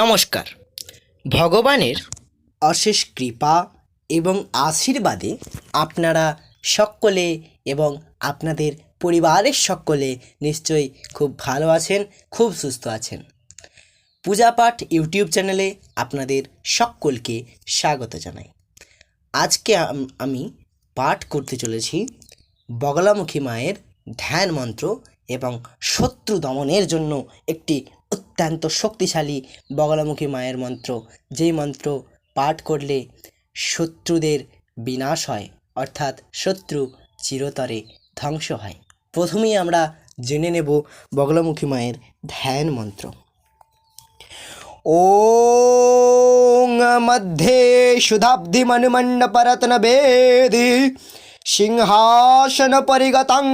নমস্কার। ভগবানের অশেষ কৃপা এবং আশীর্বাদে আপনারা সকলে এবং আপনাদের পরিবারের সকলে নিশ্চয়ই খুব ভালো আছেন, খুব সুস্থ আছেন। পূজাপাঠ ইউটিউব চ্যানেলে আপনাদের সকলকে স্বাগত জানাই। আজকে আমি পাঠ করতে চলেছি বগলামুখী মায়ের ধ্যান মন্ত্র এবং শত্রু দমনের জন্য একটি অত্যন্ত শক্তিশালী বগলামুখী মায়ের মন্ত্র, যেই মন্ত্র পাঠ করলে শত্রুদের বিনাশ হয়, অর্থাৎ শত্রু চিরতরে ধ্বংস হয়। প্রথমেই আমরা জেনে নেব বগলামুখী মায়ের ধ্যান মন্ত্র। ওং মধ্যে শুধাব্ধিমনুমণ্ডপরত্নবেদি সিংহাসন পরিগতং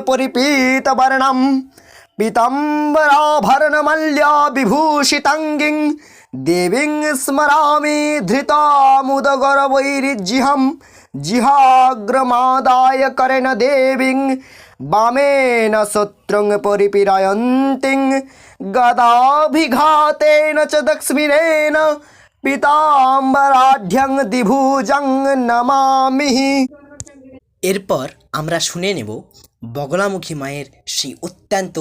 পরিপীতবর্ণম পীতাম্বরাভরণমাল্য বিভূষিতাঙ্গিং দেবীং স্মরামি ধৃতামুদগরবৈরিজিহম জিহাগ্রমাদায় করেণ দেবীং বামেন শত্রুং পরিপীড়য়ন্তিং গদাভিঘাতেন চ দক্ষিণেন পীতাম্বরাঢ্যং দ্বিভুজং নমামি। এরপর আমরা শুনে নেব বগলামুখী মায়ের সেই অত্যন্ত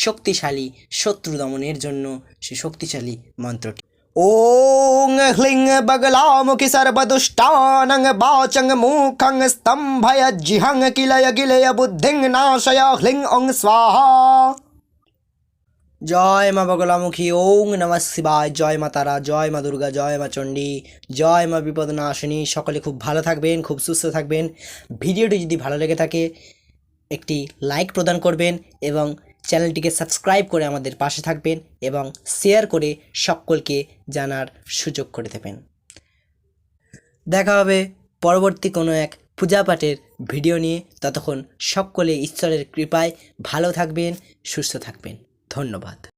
শক্তিশালী শত্রু দমনের জন্য সেই শক্তিশালী মন্ত্রটি। ওং হ্লিং বগলামুখী সর্বদুষ্টানং বাচং মুখং স্তম্ভয় জিহং কিলয় গিলয় বুদ্ধিং নাশয় হ্লিং ওং স্বাহা। জয় মা বগলামুখী। ওং নমঃ শিবায়। জয় মা তারা, জয় মা দুর্গা, জয় মা চণ্ডী, জয় মা বিপদনাশিনী। সকলে খুব ভালো থাকবেন, খুব সুস্থ থাকবেন। ভিডিওটি যদি ভালো লেগে থাকে একটি লাইক প্রদান করবেন এবং চ্যানেলটিকে সাবস্ক্রাইব করে আমাদের পাশে থাকবেন এবং শেয়ার করে সকলকে জানার সুযোগ করে দেবেন। দেখা হবে পরবর্তী কোনো এক পূজাপাঠের ভিডিও নিয়ে। ততক্ষণ সকলে ঈশ্বরের কৃপায় ভালো থাকবেন, সুস্থ থাকবেন। ধন্যবাদ।